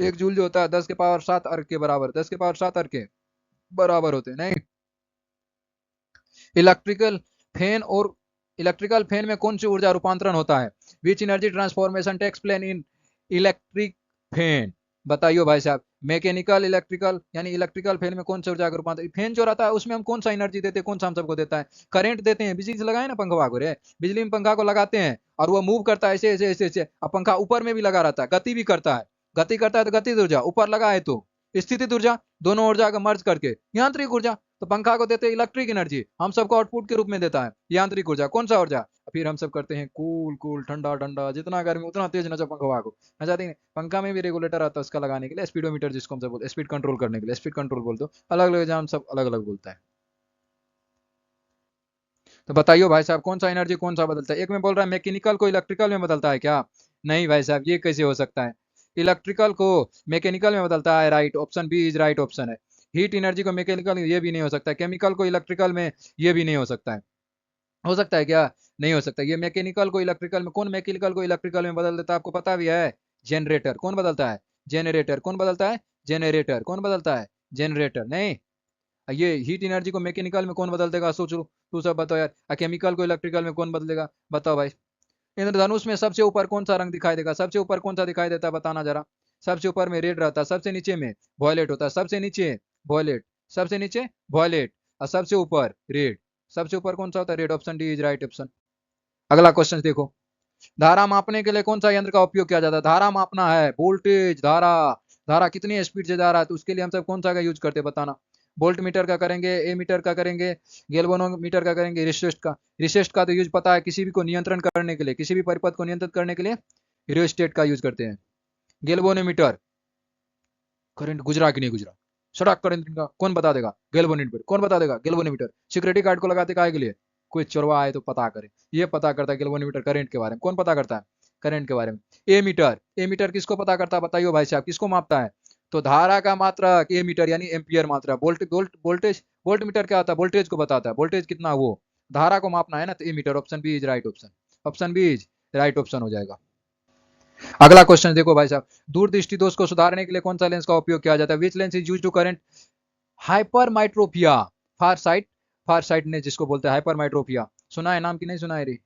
एक जूल जो होता है 10 के पावर 7 अर्ग के बराबर, 10 के पावर 7 अर्ग के बराबर होते हैं। नहीं, इलेक्ट्रिकल फैन और इलेक्ट्रिकल फैन में कौन सी ऊर्जा रूपांतरण होता है? Which energy transformation takes place in electric fan? बताइए भाई साहब। मैकेनिकल इलेक्ट्रिकल यानी इलेक्ट्रिकल फैन में कौन सा ऊर्जा का रूपांतर, फैन जो रहता है उसमें हम कौन सा एनर्जी देते हैं, कौन सा हम सबको देता है? करंट देते हैं, बिजली से लगाए ना पंखा को रे, बिजली में पंखा को लगाते हैं और वो मूव करता है ऐसे ऐसे ऐसे ऐसे, अब पंखा ऊपर में भी लगा रहता है, गति भी करता है, गति करता है तो गतिज ऊर्जा, ऊपर लगा है तो स्थितिज ऊर्जा, दोनों ऊर्जा का मर्ज करके यांत्रिक ऊर्जा। तो पंखा को देते हैं इलेक्ट्रिक एनर्जी, हम सबको आउटपुट के रूप में देता है यांत्रिक ऊर्जा, कौन सा ऊर्जा? फिर हम सब करते हैं कूल कूल, ठंडा ठंडा, जितना गर्मी उतना तेज नचा पंखा को, नचाते नहीं। पंखा में भी रेगुलेटर आता है उसका लगाने के लिए, स्पीडोमीटर जिसको हम सब बोलते हैं, स्पीड कंट्रोल करने के लिए, स्पीड कंट्रोल बोलते हो, अलग अलग एग्जाम सब अलग अलग बोलता है। तो बताइए भाई साहब कौन सा एनर्जी कौन सा बदलता है? एक में बोल रहा है मैकेनिकल को इलेक्ट्रिकल में बदलता है क्या? नहीं भाई साहब, ये कैसे हो सकता है? इलेक्ट्रिकल को मैकेनिकल में बदलता है, right, option B is right option है। हीट एनर्जी को मैकेनिकल, ये भी नहीं हो सकता। केमिकल को इलेक्ट्रिकल में, ये भी नहीं हो सकता है। हो सकता है क्या? नहीं हो सकता। ये मैकेनिकल को इलेक्ट्रिकल में, कौन मैकेनिकल को इलेक्ट्रिकल में बदल देता है आपको पता भी है? जनरेटर। कौन बदलता है? जनरेटर। कौन बदलता है? जनरेटर। कौन बदलता है? जनरेटर। नहीं, ये हीट एनर्जी को मैकेनिकल में कौन बदल देगा? सोच लो, तू सब बताओ यार। केमिकल को इलेक्ट्रिकल में कौन बदलेगा? बताओ भाई। इंद्रधनुष में सबसे ऊपर कौन सा रंग दिखाई देगा? सबसे ऊपर कौन सा दिखाई देता है बताना जरा। सबसे ऊपर में रेड रहता है, सबसे नीचे में वॉयलेट होता है, सबसे नीचे वॉयलेट, सबसे नीचे वॉयलेट और सबसे ऊपर रेड। सबसे ऊपर कौन सा होता है? Red. Option D is right option. अगला क्वेश्चन देखो। धारा मापने के लिए कौन सा यंत्र का उपयोग किया जाता है? धारा मापना है, वोल्टेज, धारा, धारा कितनी स्पीड से जा रहा है, तो उसके लिए हम सब कौन सा का यूज करते हैं बताना। वोल्ट मीटर का करेंगे, ए मीटर का करेंगे, गैल्वेनोमीटर का करेंगे, रिसेस्ट का। रिसेस्ट का तो यूज पता है, किसी भी को नियंत्रण करने के लिए, किसी भी परिपथ को नियंत्रित करने के लिए रियोस्टेट का यूज करते हैं। गैल्वेनोमीटर, करंट गुजरा कि नहीं गुजरा, सड़क करंट का कौन बता देगा? गैल्वेनोमीटर। कौन बता देगा? गैल्वेनोमीटर। सिक्योरिटी गार्ड को लगाते काहे के लिए? कोई चोरवा आए तो पता करे, ये पता करता है गैल्वेनोमीटर करंट के बारे में। कौन पता करता है? करंट के बारे में। ए मीटर, ए मीटर किसको पता करता है बताइए भाई साहब, किसको मापता है? तो धारा का मात्रा ए मीटर यानी एम्पियर मात्रा। वोल्टेज, वोल्ट मीटर क्या होता है? वोल्टेज को बताता है, वोल्टेज कितना वो, धारा को मापना है ना, तो ammeter. Option B is right option. Option B is right option हो जाएगा। अगला क्वेश्चन देखो भाई साहब। दूरदृष्टि दोष को सुधारने के लिए कौन सा लेंस का उपयोग किया जाता है? Which lens is use to correct hypermetropia, far sight, far sightedness जिसको बोलते हैं हाइपरमाइट्रोपिया। सुना है नाम की नहीं सुना है रे?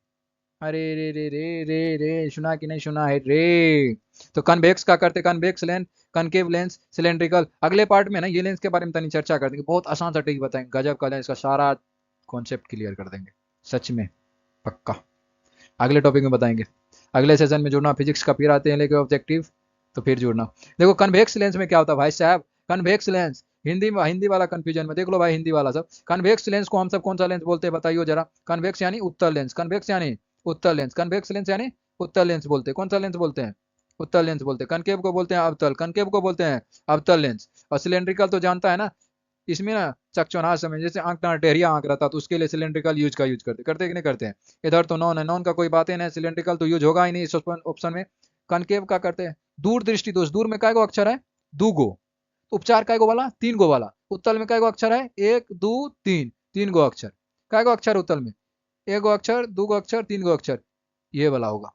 अरे रे रे रे रे रे, सुना कि नहीं सुना है रे? तो कन्वेक्स का करते, convex lens, concave lens, cylindrical. अगले पार्ट में ना ये लेंस के बारे में तनी चर्चा कर देंगे, बहुत आसान सा ट्रिक बताएंगे, गजब का लेंस का सारा कॉन्सेप्ट क्लियर कर देंगे, सच में पक्का। अगले टॉपिक में बताएंगे। अगले सेशन में जुड़ना, फिजिक्स का फिर आते हैं लेके ऑब्जेक्टिव, तो फिर जुड़ना। देखो कन्वेक्स लेंस में क्या होता है भाई साहब, कन्वेक्स लेंस, हिंदी वाला कंफ्यूजन में देख लो भाई, हिंदी वाला सब। कन्वेक्स लेंस को हम सब कौन सा लेंस बोलते हैं बताइए जरा। कन्वेक्स यानी उत्तल लेंस, कन्वेक्स यानी उत्तल लेंस, कन्वेक्स लेंस यानी उत्तल लेंस बोलते हैं। कौन सा लेंस बोलते हैं? उत्तल लेंस बोलते हैं। कनकेव को बोलते हैं अवतल, कनकेव को बोलते हैं अवतल लेंस। और सिलेंड्रिकल तो जानता है ना, इसमें ना चकचौना समय, जैसे आंख ना टेढ़िया आंख रहता तो उसके लिए सिलेंड्रिकल यूज का यूज करते कि नहीं करते हैं? इधर तो नॉन है, नॉन का कोई बात ही नहीं, सिलेंड्रिकल तो यूज होगा ही नहीं इस ऑप्शन में। कनकेव का करते हैं दूर दृष्टि दोष, दूर में काय गो अक्षर है? दू गो। उपचार काय गो वाला? 3 गो वाला। उत्तल में काय गो अक्षर है? 1 2 3, 3 गो अक्षर। काय गो अक्षर उत्तल में? 1 गो अक्षर, 2 गो अक्षर, 3 गो अक्षर, ये वाला होगा।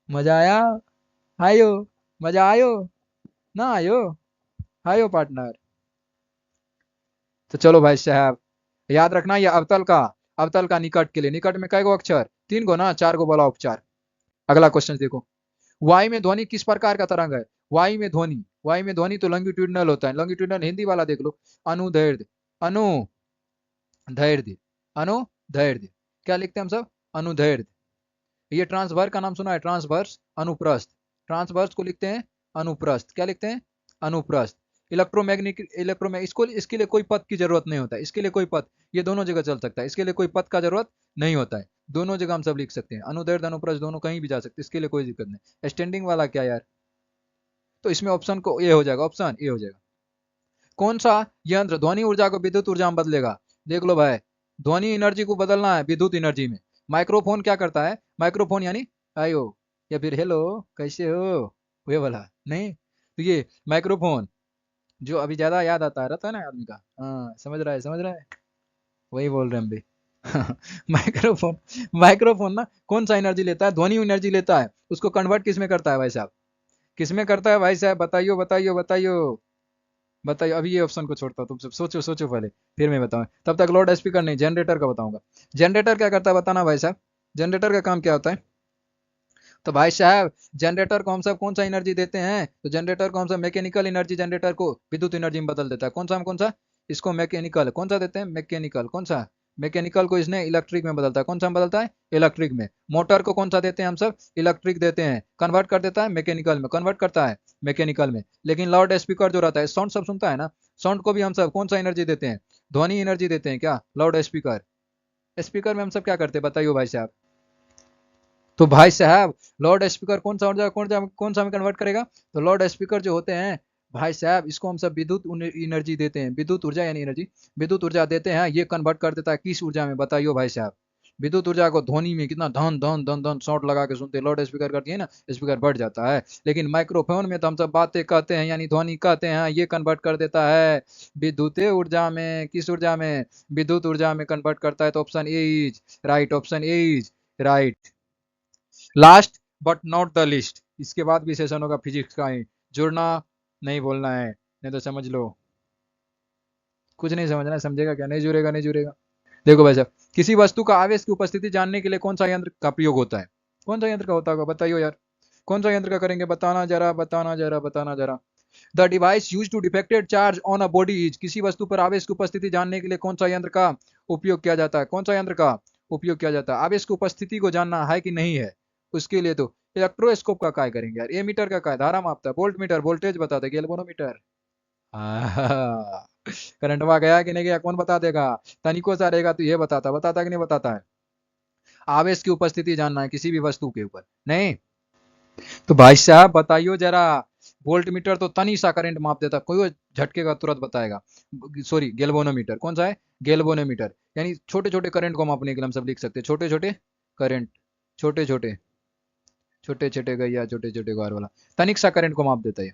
मजा आया? आयो? मजा आयो ना आयो? आयो पार्टनर? तो चलो भाई साहब, याद रखना ये अवतल का निकट के लिए, निकट में कई गो अक्षर? 3 गो ना, 4 गो बोला उपचार। अगला क्वेश्चन देखो। वायु में ध्वनि किस प्रकार का तरंग है? वायु में ध्वनि, वायु में ध्वनि तो लॉन्गिट्यूडनल होता है। लॉन्गिट्यूडनल हिंदी वाला देख लो, अनुदैर्ध्य, अनुदैर्ध्य, अनुदैर्ध्य, क्या लिखते हैं हम सब? अनुदैर्ध्य। ये ट्रांसवर्स का नाम सुना है? ट्रांसवर्स, अनुप्रस्थ, ट्रांसवर्स को लिखते हैं अनुप्रस्थ। क्या लिखते हैं? अनुप्रस्थ। इलेक्ट्रोमैग्नेटिक, इसको, इसके लिए कोई पथ की जरूरत नहीं होता है, इसके लिए कोई पथ, ये दोनों जगह चल सकता है, इसके लिए कोई पथ का जरूरत नहीं होता है, दोनों जगह हम सब लिख सकते हैं। अनुदैर्ध्य अनुप्रस्थ दोनों कहीं भी जा सकते हैं, इसके लिए कोई दिक्कत नहीं। स्टैंडिंग वाला क्या यार? तो इसमें ऑप्शन को ये हो जाएगा, ऑप्शन ए हो जाएगा। कौन सा यंत्र ध्वनि ऊर्जा को विद्युत ऊर्जा में बदलेगा? देख लो भाई, ध्वनि एनर्जी को बदलना है विद्युत एनर्जी में। माइक्रोफोन क्या करता है? माइक्रोफोन यानी आयो या फिर हेलो कैसे हो, वे वाला नहीं। तो ये माइक्रोफोन जो अभी ज्यादा याद आता है, रहता है ना आदमी का, हाँ समझ रहा है, समझ रहा है, वही बोल रहे हैं हम भी। माइक्रोफोन, माइक्रोफोन ना कौन सा एनर्जी लेता है? ध्वनि एनर्जी लेता है, उसको कन्वर्ट किस में करता है भाई साहब? किसमें करता है भाई साहब, बताइयो बताइयो बताइयो बताइए। अभी ये ऑप्शन को छोड़ता हूँ, तुम सब सोचो सोचो पहले, फिर मैं बताऊँ। तब तक लाउड स्पीकर नहीं, जनरेटर का बताऊंगा। जनरेटर क्या करता है बताना भाई साहब, जनरेटर का काम क्या होता है? तो भाई साहब जनरेटर को हम सब कौन सा एनर्जी देते हैं? तो जनरेटर को हम सब मैकेनिकल एनर्जी, जनरेटर को विद्युत एनर्जी में बदल देता है। कौन सा इसको मैकेनिकल कौन सा देते हैं? मैकेनिकल कौन सा? मैकेनिकल को इसने इलेक्ट्रिक में बदलता है। कौन सा में बदलता है? इलेक्ट्रिक में। मोटर को कौन सा देते हैं हम सब? इलेक्ट्रिक देते हैं। कन्वर्ट कर देता है मैकेनिकल में, कन्वर्ट करता है मैकेनिकल में। लेकिन लाउड स्पीकर जो रहता है, साउंड सब सुनता है ना, साउंड को भी हम सब कौन सा एनर्जी देते हैं? ध्वनि एनर्जी देते हैं क्या लाउड स्पीकर? स्पीकर में हम सब क्या करते हैं बताइए भाई साहब? तो भाई साहब लाउड स्पीकर कौन सा ऊर्जा कौन सा में कन्वर्ट करेगा? तो लाउड स्पीकर जो होते हैं भाई साहब, इसको हम सब विद्युत एनर्जी देते हैं, विद्युत ऊर्जा यानी एनर्जी, विद्युत ऊर्जा देते हैं। ये कन्वर्ट कर देता है किस ऊर्जा में बताइयो भाई साहब? विद्युत ऊर्जा को ध्वनि में कितना धन धन धन धन साउंड लगा के सुनते हैं, लाउड स्पीकर करती है ना, स्पीकर बढ़ जाता है। लेकिन माइक्रोफोन में तो हम सब बातें कहते हैं यानी ध्वनि कहते हैं, ये कन्वर्ट कर देता है विद्युत ऊर्जा में। किस ऊर्जा में? विद्युत ऊर्जा में कन्वर्ट करता है। तो option A is right, option A is right. Last but not the list, इसके बाद भी सेशन होगा फिजिक्स का ही, जुड़ना नहीं बोलना है, नहीं तो समझ लो कुछ नहीं समझना है। समझेगा क्या? नहीं जुड़ेगा, नहीं जुड़ेगा। देखो भाई साहब, किसी वस्तु का आवेश की उपस्थिति जानने के लिए कौन सा यंत्र का प्रयोग होता है? कौन सा यंत्र का होता होगा बताइयो यार, कौन सा यंत्र का करेंगे? बताना जरा, बताना जरा, बताना जरा। The device use to defected charge on a body is, किसी वस्तु पर आवेश की उपस्थिति जानने के लिए कौन सा यंत्र का उपयोग किया जाता है? कौन सा यंत्र का उपयोग किया जाता है आवेश की उपस्थिति को जानना है कि नहीं है उसके लिए? तो इलेक्ट्रोस्कोप का काय करेंगे यार। ए मीटर का काय धारा मापता है, वोल्ट मीटर वोल्टेज बताता है, गैल्वेनोमीटर करंटवा गया कि नहीं गया कौन बता देगा? तनिको सा रहेगा तो ये बताता, बताता कि नहीं बताता है? आवेश की उपस्थिति जानना है किसी भी वस्तु के ऊपर, नहीं? तो भाई साहब बताइयो जरा, वोल्ट मीटर तो तनी सा करंट माप देता, कोई झटके का तुरंत बताएगा। सॉरी, गैल्वेनोमीटर कौन सा है? गैल्वेनोमीटर यानी छोटे छोटे करंट को मापने के लिए हम सब लिख सकते हैं, छोटे छोटे करंट, छोटे छोटे छोटे छोटे गैया छोटे छोटे ग्वार वाला, तनिक सा करंट को माप देता है।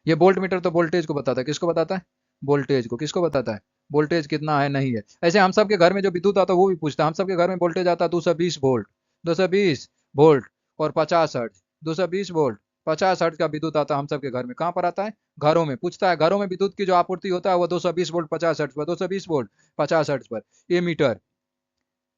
ये वोल्ट मीटर तो वोल्टेज को बताता है, किसको बताता है? वोल्टेज को। किसको बताता है? वोल्टेज कितना है नहीं है। ऐसे हम सब के घर में जो विद्युत आता है वो भी पूछता है। हम सब के घर में वोल्टेज आता है 220 वोल्ट, 220 वोल्ट और 50 हर्ट्ज, 220 वोल्ट 50 हर्ट्ज का विद्युत आता है हम सब के घर में। कहाँ पर आता है? घरों में। पूछता है घरों में विद्युत की जो आपूर्ति होता है वो 220 वोल्ट 50 हर्ट्ज पर, 220 वोल्ट 50 हर्ट्ज पर। ये मीटर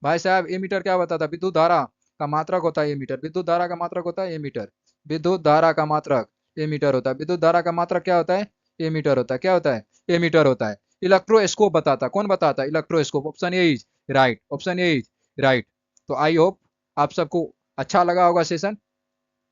भाई साहब, ये मीटर क्या बताता है? विद्युत धारा का मात्रक होता है ये मीटर, विद्युत धारा का मात्रक होता है ये मीटर, विद्युत धारा का मात्रक ये मीटर होता है। विद्युत धारा का मात्रक क्या होता है? ये मीटर होता है। क्या होता है? ये मीटर होता है। इलेक्ट्रोस्कोप बताता है, कौन बताता है? Electroscope. Option A is right, option A is right. तो आई होप आप सबको अच्छा लगा होगा सेशन।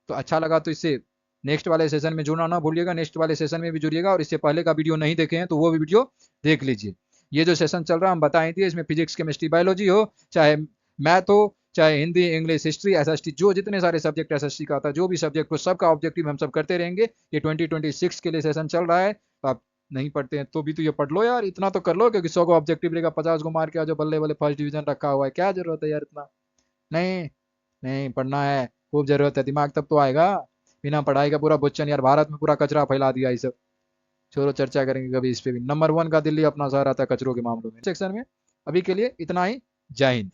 तो अच्छा लगा तो इससे नेक्स्ट वाले सेशन में जुड़ना ना भूलिएगा, नेक्स्ट वाले सेशन में भी जुड़िएगा। और इससे पहले का वीडियो नहीं देखे हैं तो वो भी वीडियो देख लीजिए। ये जो सेशन चल रहा है हम बताए थे, इसमें फिजिक्स केमिस्ट्री बायोलॉजी हो, चाहे मैथ हो, चाहे हिंदी इंग्लिश हिस्ट्री एसएसटी, जो जितने सारे सब्जेक्ट एसएसटी का आता है, जो भी सब्जेक्ट हो सबका ऑब्जेक्टिव हम सब करते रहेंगे। ये 2026 के लिए सेशन चल रहा है, तो आप नहीं पढ़ते हैं तो भी तो ये पढ़ लो यार, इतना तो कर लो, क्योंकि 100 को ऑब्जेक्टिव लेगा 50 को मार के आ जो बल्ले बल्ले फर्स्ट डिवीजन रखा हुआ है, क्या जरूरत है यार इतना? नहीं, नहीं पढ़ना है, खूब जरूरत है, दिमाग तब तो आएगा। बिना पढ़ाई का पूरा बच्चन यार, भारत में पूरा कचरा फैला दिया ये सब। छोड़ो, चर्चा करेंगे कभी इस पे भी। नंबर 1 का दिल्ली अपना शहर आता है कचरों के मामलों में सेक्शन में। अभी के लिए इतना ही। जय हिंद।